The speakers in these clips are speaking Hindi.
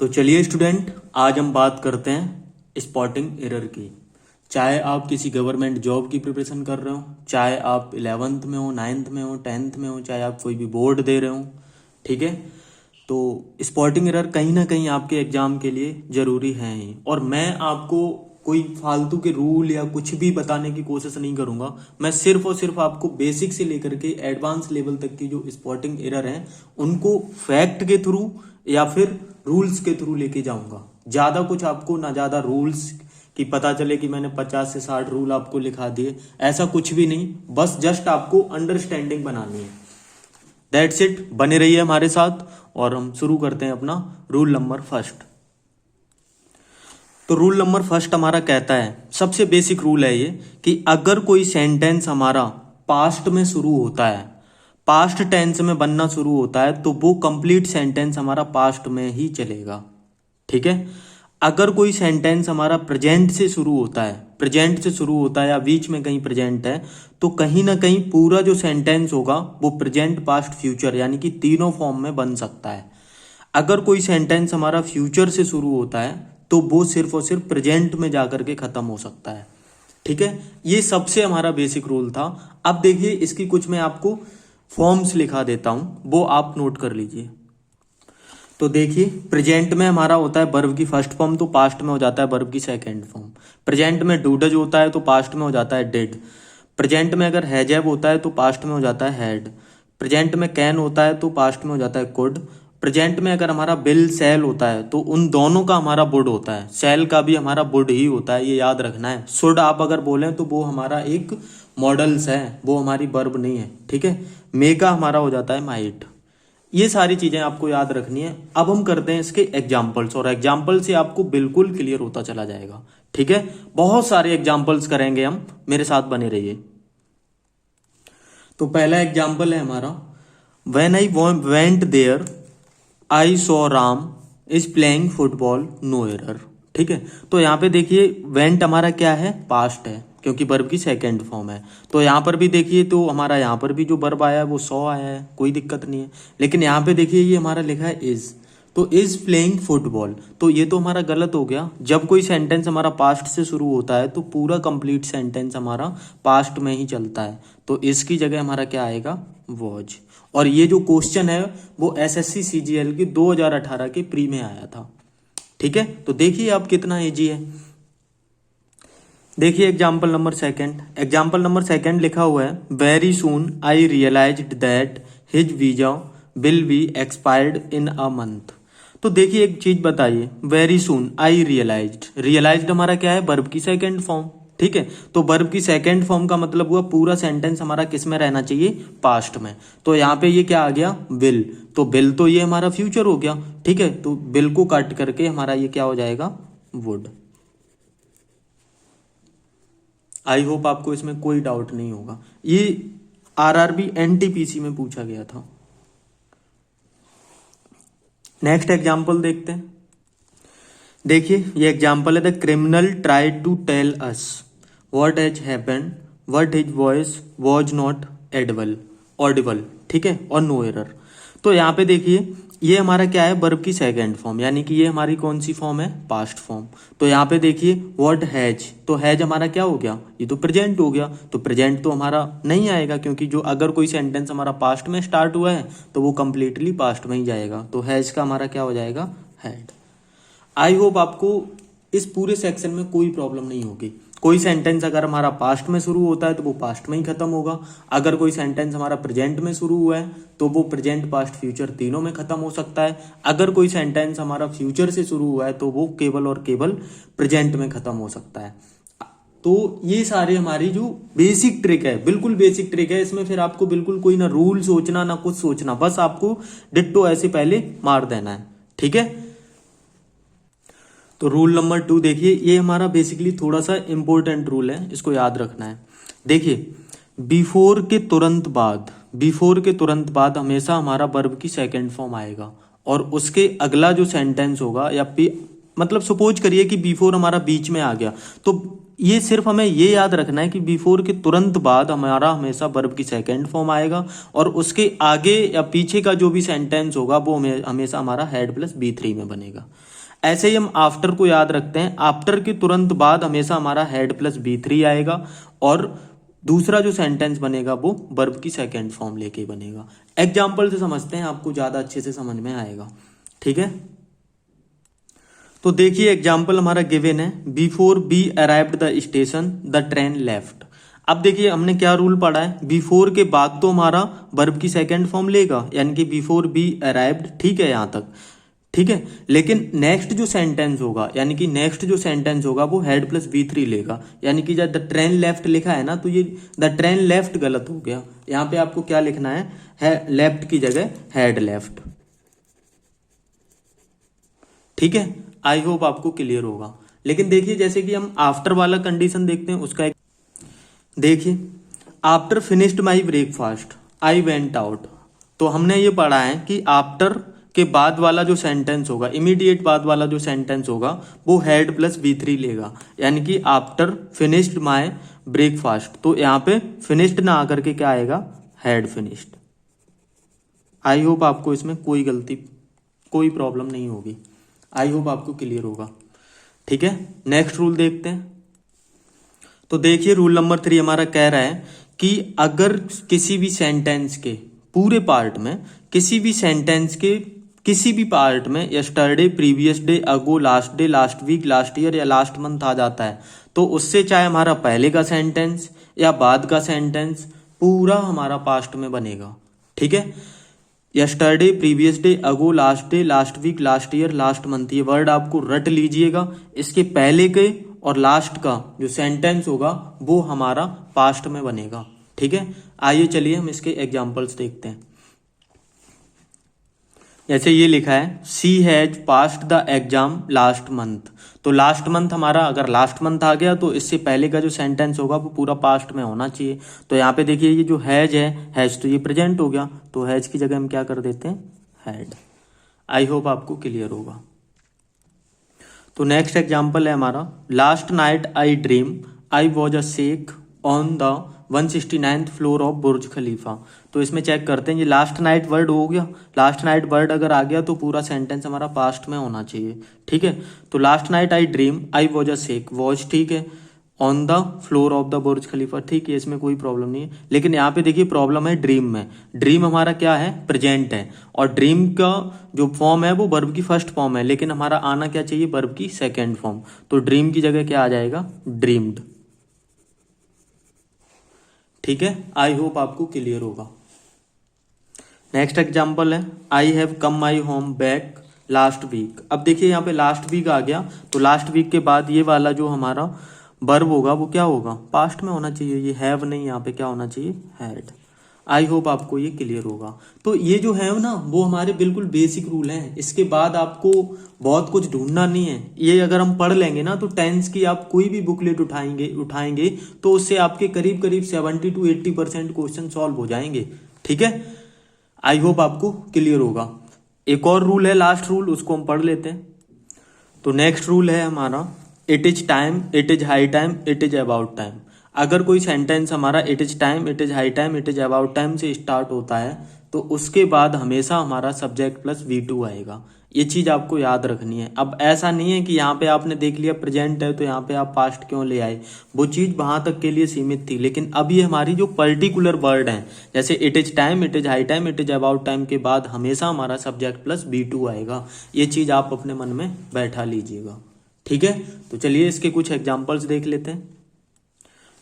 तो चलिए स्टूडेंट, आज हम बात करते हैं स्पॉटिंग एरर की। चाहे आप किसी गवर्नमेंट जॉब की प्रिपरेशन कर रहे हो, चाहे आप 11th में हो, 9th में हो, 10th में हो, चाहे आप कोई भी बोर्ड दे रहे हो, ठीक है। तो स्पॉटिंग एरर कहीं ना कहीं आपके एग्जाम के लिए ज़रूरी है ही। और मैं आपको कोई फालतू के रूल या कुछ भी बताने की कोशिश नहीं करूंगा। मैं सिर्फ और सिर्फ आपको बेसिक से लेकर के एडवांस लेवल तक की जो स्पॉटिंग एरर हैं उनको फैक्ट के थ्रू या फिर रूल्स के थ्रू लेके जाऊंगा। ज़्यादा कुछ आपको ना ज़्यादा रूल्स कि पता चले कि मैंने 50 से 60 रूल आपको लिखा दिए, ऐसा कुछ भी नहीं। बस जस्ट आपको अंडरस्टैंडिंग बनानी है। That's it. बने रहिए हमारे साथ और हम शुरू करते हैं अपना रूल नंबर फर्स्ट। तो रूल नंबर फर्स्ट हमारा कहता है, सबसे बेसिक रूल है ये, कि अगर कोई सेंटेंस हमारा पास्ट में शुरू होता है, पास्ट टेंस में बनना शुरू होता है, तो वो कंप्लीट सेंटेंस हमारा पास्ट में ही चलेगा। ठीक है। अगर कोई सेंटेंस हमारा प्रेजेंट से शुरू होता है, प्रेजेंट से शुरू होता है या बीच में कहीं प्रेजेंट है, तो कहीं ना कहीं पूरा जो सेंटेंस होगा वो प्रेजेंट पास्ट फ्यूचर यानी कि तीनों फॉर्म में बन सकता है। अगर कोई सेंटेंस हमारा फ्यूचर से शुरू होता है तो वो सिर्फ और सिर्फ प्रेजेंट में जाकर के खत्म हो सकता है। ठीक है। ये सबसे हमारा बेसिक रूल था। अब देखिए, इसकी कुछ मैं आपको फॉर्म्स लिखा देता हूं, वो आप नोट कर लीजिए। तो देखिए, प्रेजेंट में हमारा होता है वर्ब की फर्स्ट फॉर्म, तो पास्ट में हो जाता है वर्ब की सेकंड फॉर्म। प्रेजेंट में डू डज होता है तो पास्ट में हो जाता है डिड। प्रेजेंट में अगर हैज हैव होता है तो पास्ट में हो जाता है हैड। प्रेजेंट में कैन होता है तो पास्ट में हो जाता है कुड। प्रेजेंट में अगर हमारा बिल सेल होता है तो उन दोनों का हमारा वुड होता है, सेल का भी हमारा वुड ही होता है, ये याद रखना है। शुड आप अगर बोलें तो वो हमारा एक मॉडल्स है, वो हमारी वर्ब नहीं है। ठीक है। मे का हमारा हो जाता है माइट। ये सारी चीजें आपको याद रखनी है। अब हम करते हैं इसके एग्जाम्पल्स, और एग्जाम्पल से आपको बिल्कुल क्लियर होता चला जाएगा। ठीक है। बहुत सारे एग्जाम्पल्स करेंगे हम, मेरे साथ बने रहिए। तो पहला एग्जाम्पल है हमारा, when I went there I saw Ram is playing football no error. ठीक है। तो यहाँ पे देखिए, वेंट हमारा क्या है, पास्ट है, क्योंकि वर्ब की सेकंड फॉर्म है। तो यहाँ पर भी देखिए, तो हमारा यहाँ पर भी जो वर्ब आया है वो सॉ आया है, कोई दिक्कत नहीं है। लेकिन यहाँ पे देखिए, ये हमारा लिखा है इज, तो इज प्लेइंग फुटबॉल, तो ये तो हमारा गलत हो गया। जब कोई सेंटेंस हमारा पास्ट से शुरू होता है तो पूरा कंप्लीट सेंटेंस हमारा पास्ट में ही चलता है। तो इसकी जगह हमारा क्या आएगा, वॉज। और ये जो क्वेश्चन है वो एसएससी सीजीएल की 2018 के प्री में आया था। ठीक है। तो देखिए आप कितना इजी है। देखिए example number second. Example number second लिखा हुआ है, very soon I realised that his visa will be expired in a month. तो देखिए एक चीज बताइए, very soon I realised, realised हमारा क्या है, वर्ब की सेकंड फॉर्म। ठीक है। तो वर्ब की सेकंड फॉर्म का मतलब हुआ पूरा सेंटेंस हमारा किस में रहना चाहिए, पास्ट में। तो यहाँ पे ये क्या आ गया, विल। तो विल तो ये हमारा फ्यूचर हो गया। ठीक है। तो विल को काट करके हमारा ये क्या हो जाएगा, वुड। आई होप आपको इसमें कोई डाउट नहीं होगा। ये आरआरबी एनटीपीसी में पूछा गया था। नेक्स्ट एग्जाम्पल देखते हैं। देखिए ये एग्जाम्पल है, the criminal tried to tell us what has happened what his voice was not audible. ठीक है। और नो एरर। तो यहाँ पे देखिए, ये हमारा क्या है, वर्ब की सेकंड फॉर्म, यानी कि ये हमारी कौन सी फॉर्म है, पास्ट फॉर्म। तो यहाँ पे देखिए व्हाट हैज, तो हैज हमारा क्या हो गया, ये तो प्रेजेंट हो गया। तो प्रेजेंट तो हमारा नहीं आएगा, क्योंकि जो अगर कोई सेंटेंस हमारा पास्ट में स्टार्ट हुआ है तो वो कंप्लीटली पास्ट में ही जाएगा। तो हैज का हमारा क्या हो जाएगा, हैड। आई होप आपको इस पूरे सेक्शन में कोई प्रॉब्लम नहीं होगी। कोई सेंटेंस अगर हमारा पास्ट में शुरू होता है तो वो पास्ट में ही खत्म होगा। अगर कोई सेंटेंस हमारा प्रेजेंट में शुरू हुआ है तो वो प्रेजेंट पास्ट फ्यूचर तीनों में खत्म हो सकता है। अगर कोई सेंटेंस हमारा फ्यूचर से शुरू हुआ है तो वो केवल और केवल प्रेजेंट में खत्म हो सकता है। तो ये सारे हमारी जो बेसिक ट्रिक है, बिल्कुल बेसिक ट्रिक है। इसमें फिर आपको बिल्कुल कोई ना रूल सोचना ना कुछ सोचना, बस आपको डिट्टो ऐसे पहले मार देना है। ठीक है। तो रूल नंबर 2 देखिए, ये हमारा बेसिकली थोड़ा सा इंपॉर्टेंट रूल है, इसको याद रखना है। देखिए बिफोर के तुरंत बाद, बिफोर के तुरंत बाद हमेशा हमारा वर्ब की सेकंड फॉर्म आएगा, और उसके अगला जो सेंटेंस होगा या मतलब सपोज करिए कि बिफोर हमारा बीच में आ गया, तो ये सिर्फ हमें ये याद रखना है कि बिफोर के तुरंत बाद हमारा हमेशा वर्ब की सेकेंड फॉर्म आएगा, और उसके आगे या पीछे का जो भी सेंटेंस होगा वो हमेशा हमारा हैड प्लस बी3 में बनेगा। ऐसे ही हम आफ्टर को याद रखते हैं, आफ्टर के तुरंत बाद हमेशा हमारा हैड प्लस बी3 आएगा, और दूसरा जो सेंटेंस बनेगा वो वर्ब की सेकेंड फॉर्म लेके बनेगा। एग्जाम्पल से समझते हैं, आपको ज्यादा अच्छे से समझ में आएगा। ठीक है, तो देखिए एग्जाम्पल हमारा गिवन है, before be arrived the station the train left. अब देखिए हमने क्या रूल पढ़ा है, बिफोर के बाद तो हमारा वर्ब की सेकेंड फॉर्म लेगा, यानी कि बिफोर बी अराइव्ड, ठीक है यहाँ तक, ठीक है। लेकिन नेक्स्ट जो सेंटेंस होगा, यानी कि नेक्स्ट जो सेंटेंस होगा वो हैड प्लस बी3 लेगा, यानी कि जब द ट्रेन लेफ्ट लिखा है ना, तो ये द ट्रेन लेफ्ट गलत हो गया। यहाँ पे आपको क्या लिखना है लेफ्ट की जगह हैड लेफ्ट। ठीक है, आई होप आपको क्लियर होगा। लेकिन देखिए जैसे कि हम आफ्टर वाला कंडीशन देखते हैं, उसका एक देखिए, after finished my breakfast I went out. तो हमने ये पढ़ा है कि आफ्टर के बाद वाला जो सेंटेंस होगा, इमीडिएट बाद वाला जो सेंटेंस होगा वो हैड प्लस बी3 लेगा, यानी कि आफ्टर फिनिश्ड माई ब्रेकफास्ट, तो यहाँ पे फिनिश्ड ना आकर के क्या आएगा, हैड फिनिश्ड। आई होप आपको इसमें कोई गलती, कोई प्रॉब्लम नहीं होगी, आई होप आपको क्लियर होगा। ठीक है, नेक्स्ट रूल देखते हैं। तो देखिए रूल नंबर 3 हमारा कह रहा है कि अगर किसी भी सेंटेंस के पूरे पार्ट में, किसी भी सेंटेंस के किसी भी पार्ट में yesterday, previous day, ago, last day, last week, last year या लास्ट मंथ आ जाता है, तो उससे चाहे हमारा पहले का सेंटेंस या बाद का सेंटेंस पूरा हमारा पास्ट में बनेगा। ठीक है, yesterday, previous day, ago, last day, last week, last year, last month, ये वर्ड आपको रट लीजिएगा। इसके पहले के और लास्ट का जो सेंटेंस होगा वो हमारा पास्ट में बनेगा। ठीक है, आइए चलिए हम इसके एग्जांपल्स देखते हैं। जैसे ये लिखा है, she has passed the exam last month. तो लास्ट मंथ हमारा अगर लास्ट मंथ आ गया तो इससे पहले का जो सेंटेंस होगा वो पूरा पास्ट में होना चाहिए। तो यहाँ पे देखिए ये जो हैज है, हैज तो ये प्रेजेंट हो गया, तो हैज की जगह हम क्या कर देते हैं, हैड। आई होप आपको क्लियर होगा। तो नेक्स्ट एग्जाम्पल है हमारा, last night I dream I was a sheikh on the 169th floor of Burj Khalifa. तो इसमें चेक करते हैं, ये लास्ट नाइट वर्ड हो गया, लास्ट नाइट वर्ड अगर आ गया तो पूरा सेंटेंस हमारा पास्ट में होना चाहिए। ठीक है, तो last night I dream I was a sheikh, was ठीक है, on the floor of the Burj Khalifa, ठीक है, इसमें कोई प्रॉब्लम नहीं है। लेकिन यहाँ पे देखिए प्रॉब्लम है ड्रीम में, ड्रीम हमारा क्या है, प्रेजेंट है, और ड्रीम का जो फॉर्म है वो वर्ब की फर्स्ट फॉर्म है, लेकिन हमारा आना क्या चाहिए, वर्ब की सेकेंड फॉर्म। तो ड्रीम की जगह क्या आ जाएगा, ड्रीम्ड। ठीक है, आई होप आपको क्लियर होगा। नेक्स्ट एग्जाम्पल है, I have come my home back last week. अब देखिए यहाँ पे लास्ट वीक आ गया, तो लास्ट वीक के बाद ये वाला जो हमारा वर्ब होगा वो क्या होगा, पास्ट में होना चाहिए, ये हैव नहीं, यहाँ पे क्या होना चाहिए, हैड। आई होप आपको ये क्लियर होगा। तो ये जो है ना वो हमारे बिल्कुल बेसिक रूल हैं, इसके बाद आपको बहुत कुछ ढूंढना नहीं है। ये अगर हम पढ़ लेंगे ना तो टेंस की आप कोई भी बुकलेट उठाएंगे तो उससे आपके करीब करीब 70 to 80% क्वेश्चन सॉल्व हो जाएंगे। ठीक है, आई होप आपको क्लियर होगा। एक और रूल है, लास्ट रूल, उसको हम पढ़ लेते हैं। तो नेक्स्ट रूल है हमारा, it is time, it is high time, it is about time. अगर कोई सेंटेंस हमारा it is time, it is high time, it is about time से स्टार्ट होता है तो उसके बाद हमेशा हमारा सब्जेक्ट प्लस V2 आएगा। ये चीज आपको याद रखनी है। अब ऐसा नहीं है कि यहाँ पे आपने देख लिया प्रेजेंट है तो यहाँ पे आप पास्ट क्यों ले आए, वो चीज वहां तक के लिए सीमित थी, लेकिन अब ये हमारी जो पर्टिकुलर वर्ड है, जैसे it is time, it is high time, it is about time के बाद हमेशा हमारा सब्जेक्ट प्लस V2 आएगा। ये चीज आप अपने मन में बैठा लीजिएगा। ठीक है, तो चलिए इसके कुछ एग्जाम्पल्स देख लेते हैं।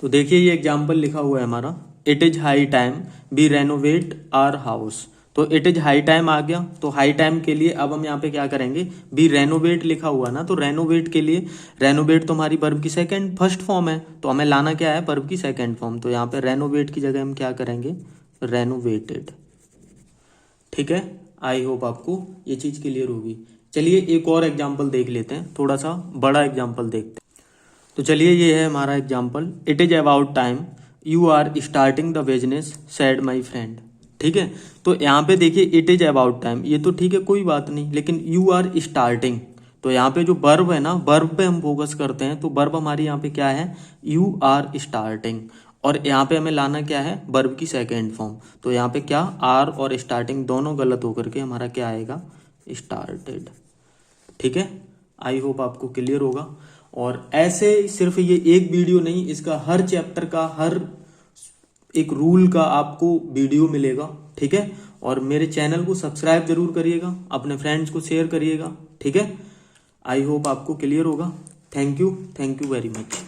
तो देखिए ये एग्जाम्पल लिखा हुआ है हमारा, it is high time we renovate our house. तो इट इज हाई टाइम आ गया, तो हाई टाइम के लिए अब हम यहाँ पे क्या करेंगे, वी रेनोवेट लिखा हुआ ना, तो रेनोवेट के लिए, रेनोवेट तो हमारी वर्ब की फर्स्ट फॉर्म है, तो हमें लाना क्या है, वर्ब की सेकेंड फॉर्म। तो यहाँ पे रेनोवेट की जगह हम क्या करेंगे, रेनोवेटेड। ठीक है, आई होप आपको ये चीज क्लियर होगी। चलिए एक और एग्जाम्पल देख लेते हैं, थोड़ा सा बड़ा एग्जाम्पल देखते हैं। तो चलिए ये है हमारा example, it is about time you are starting the business said my friend. ठीक है, तो यहाँ पे देखिए इट इज अबाउट टाइम, ये तो ठीक है कोई बात नहीं, लेकिन यू आर स्टार्टिंग, तो यहाँ पे जो वर्ब है ना, वर्ब पे हम फोकस करते हैं, तो वर्ब हमारी यहाँ पे क्या है, यू आर स्टार्टिंग, और यहाँ पे हमें लाना क्या है, वर्ब की सेकेंड फॉर्म। तो यहाँ पे क्या, आर और स्टार्टिंग दोनों गलत होकर के हमारा क्या आएगा, स्टार्टेड। ठीक है, आई होप आपको क्लियर होगा। और ऐसे सिर्फ ये एक वीडियो नहीं, इसका हर चैप्टर का हर एक रूल का आपको वीडियो मिलेगा। ठीक है, और मेरे चैनल को सब्सक्राइब जरूर करिएगा, अपने फ्रेंड्स को शेयर करिएगा। ठीक है, आई होप आपको क्लियर होगा। Thank you very much.